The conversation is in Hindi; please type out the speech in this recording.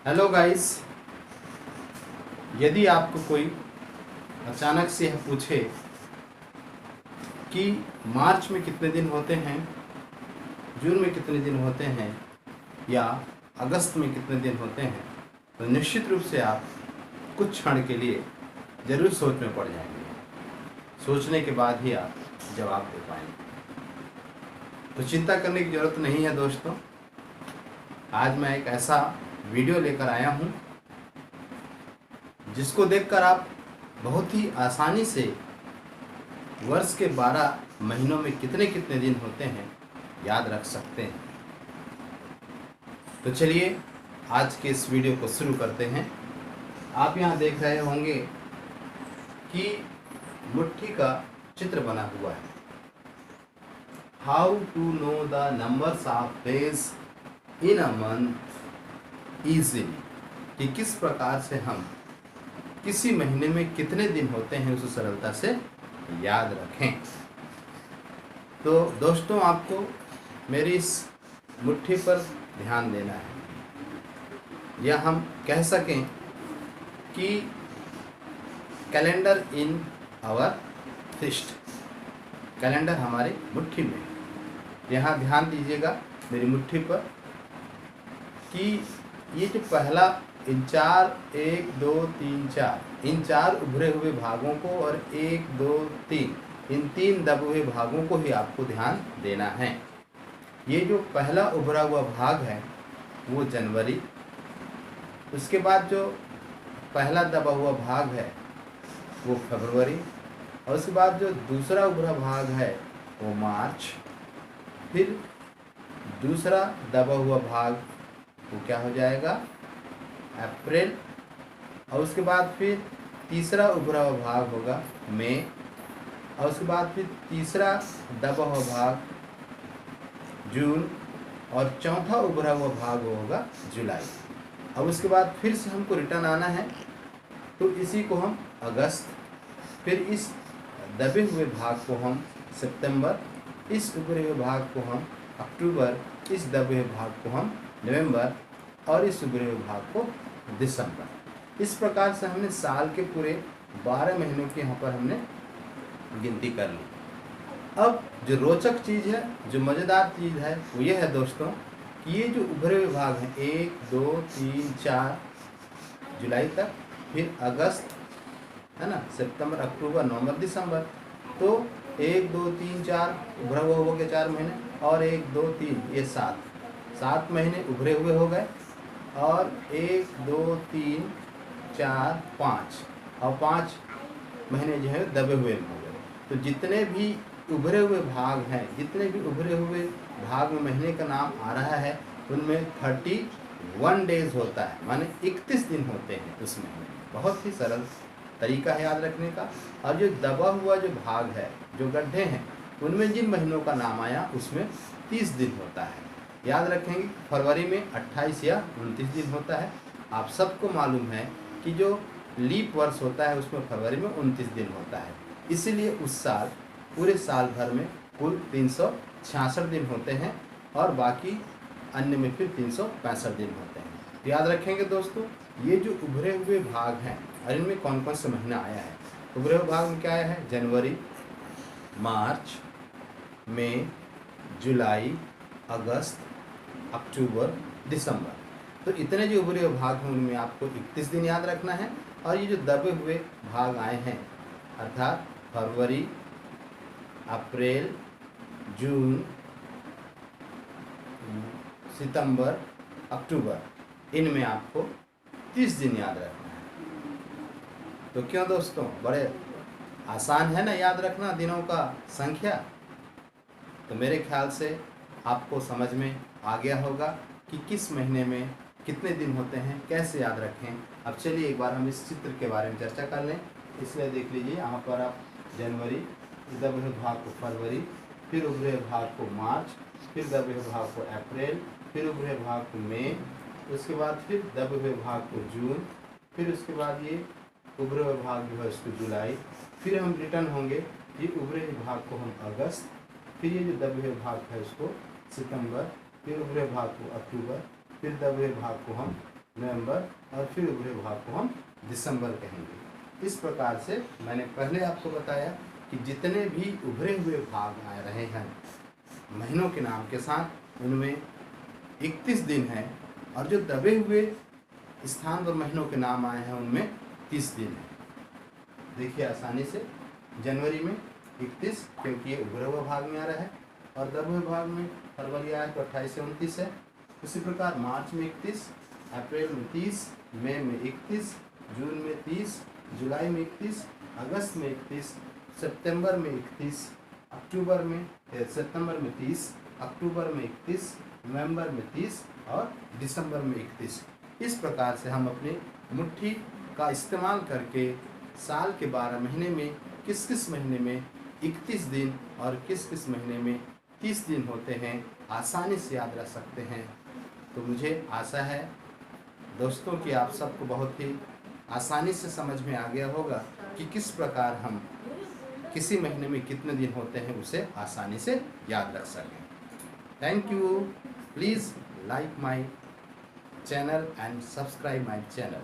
Hello guys. यदि आपको कोई अचानक से यह पूछे कि मार्च में कितने दिन होते हैं, जून में कितने दिन होते हैं या अगस्त में कितने दिन होते हैं, तो निश्चित रूप से आप कुछ क्षण के लिए ज़रूर सोच में पड़ जाएंगे। सोचने के बाद ही आप जवाब दे पाएंगे। तो चिंता करने की ज़रूरत नहीं है दोस्तों। आज मैं एक ऐसा वीडियो लेकर आया हूँ जिसको देखकर आप बहुत ही आसानी से वर्ष के 12 महीनों में कितने कितने दिन होते हैं याद रख सकते हैं। तो चलिए आज के इस वीडियो को शुरू करते हैं। आप यहाँ देख रहे होंगे कि मुट्ठी का चित्र बना हुआ है। How to know the numbers of days in a month easily, कि किस प्रकार से हम किसी महीने में कितने दिन होते हैं उसे सरलता से याद रखें। तो दोस्तों, आपको मेरी इस मुट्ठी पर ध्यान देना है, या हम कह सकें कि calendar in our fist, calendar हमारी मुट्ठी में। यहाँ ध्यान दीजिएगा मेरी मुट्ठी पर कि ये जो पहला इन चार 1 2 3 4 इन चार उभरे हुए भागों को और 1 2 3 इन 3 दबे हुए भागों को ही आपको ध्यान देना है। ये जो पहला उभरा हुआ भाग है वो जनवरी, उसके बाद जो पहला दबा हुआ भाग है वो फरवरी, और उसके बाद जो दूसरा उभरा भाग है वो मार्च, फिर दूसरा दबा हुआ भाग वो क्या हो जाएगा अप्रैल, और उसके बाद फिर तीसरा उभरा हुआ भाग होगा मई, और उसके बाद फिर तीसरा दबा हुआ भाग जून, और चौथा उभरा हुआ भाग होगा जुलाई। अब उसके बाद फिर से हमको रिटर्न आना है, तो इसी को हम अगस्त, फिर इस दबे हुए भाग को हम सितंबर, इस उभरे हुए भाग को हम अक्टूबर, इस दबे हुए भाग को हम नवंबर, और इस उभरे हुए भाग को दिसंबर। इस प्रकार से हमने साल के पूरे 12 महीनों की यहाँ पर हमने गिनती कर ली। अब जो रोचक चीज़ है, जो मज़ेदार चीज़ है वो ये है दोस्तों कि ये जो उभरे हुए भाग हैं 1 2 3 4 जुलाई तक, फिर अगस्त है ना, सितंबर अक्टूबर नवंबर दिसंबर, तो 1 2 3 4 उभरा हुआ हो गए 4 महीने, और 1 2 3 ये 7 महीने उभरे हुए हो गए, और 1 2 3 4 5 और 5 महीने जो है दबे हुए हो गए। तो जितने भी उभरे हुए भाग हैं, जितने भी उभरे हुए भाग में महीने का नाम आ रहा है उनमें 31 डेज होता है, माने 31 दिन होते हैं उस महीने। बहुत ही सरल तरीका है याद रखने का। और जो दबा हुआ जो भाग है, जो गड्ढे हैं, उनमें जिन महीनों का नाम आया उसमें 30 दिन होता है। याद रखेंगे फरवरी में 28 या 29 दिन होता है। आप सबको मालूम है कि जो लीप वर्ष होता है उसमें फरवरी में 29 दिन होता है, इसीलिए उस साल पूरे साल भर में कुल 366 दिन होते हैं, और बाकी अन्य में फिर 365 दिन होते हैं। तो याद रखेंगे दोस्तों, ये जो उभरे हुए भाग हैं और इनमें कौन कौन सा महीना आया है। उभरे हुए भाग में क्या आया है? जनवरी, मार्च, मई, जुलाई, अगस्त, अक्टूबर, दिसंबर। तो इतने जो उभरे हुए भाग हैं उनमें आपको 31 दिन याद रखना है। और ये जो दबे हुए भाग आए हैं अर्थात फरवरी, अप्रैल, जून, सितंबर, अक्टूबर, इनमें आपको 30 दिन याद रखना है। तो क्यों दोस्तों, बड़े आसान है ना याद रखना दिनों का संख्या। तो मेरे ख्याल से आपको समझ में आ गया होगा कि किस महीने में कितने दिन होते हैं, कैसे याद रखें। अब चलिए एक बार हम इस चित्र के बारे में चर्चा कर लें। इसलिए देख लीजिए यहाँ पर आप जनवरी, दबे हुए भाग को फरवरी, फिर उभरे हुए भाग को मार्च, फिर दबे हुए भाग को अप्रैल, फिर उभरे हुए भाग को मई, उसके बाद फिर दबे हुए भाग को जून, फिर उसके बाद ये उभरे हुए भाग जो है उसको जुलाई, फिर हम रिटर्न होंगे ये उभरे हुए भाग को हम अगस्त, फिर ये जो दबे हुए भाग है उसको सितंबर, फिर उभरे भाग को अक्टूबर, फिर दबे भाग को हम नवंबर और फिर उभरे भाग को हम दिसंबर कहेंगे। इस प्रकार से मैंने पहले आपको बताया कि जितने भी उभरे हुए भाग आ रहे हैं महीनों के नाम के साथ, उनमें 31 दिन है, और जो दबे हुए स्थान पर महीनों के नाम आए हैं उनमें 30 दिन है। देखिए आसानी से, जनवरी में 31 क्योंकि ये उभरे हुए भाग में आ रहा है, और दबे हुए भाग में फरवरी आया तो 28 से 29 है। उसी प्रकार मार्च में 31, अप्रैल में 30, मई में 31, जून में 30, जुलाई में 31, अगस्त में 31, सितंबर में 31, सितंबर में 30, अक्टूबर में 31, नवंबर में 30 और दिसंबर में 31। इस प्रकार से हम अपनी मुट्ठी का इस्तेमाल करके साल के 12 महीने में किस किस महीने में 31 दिन और किस किस महीने में 30 दिन होते हैं आसानी से याद रख सकते हैं। तो मुझे आशा है दोस्तों कि आप सबको बहुत ही आसानी से समझ में आ गया होगा कि किस प्रकार हम किसी महीने में कितने दिन होते हैं उसे आसानी से याद रख सकें। Thank you. Please like my channel and subscribe my channel.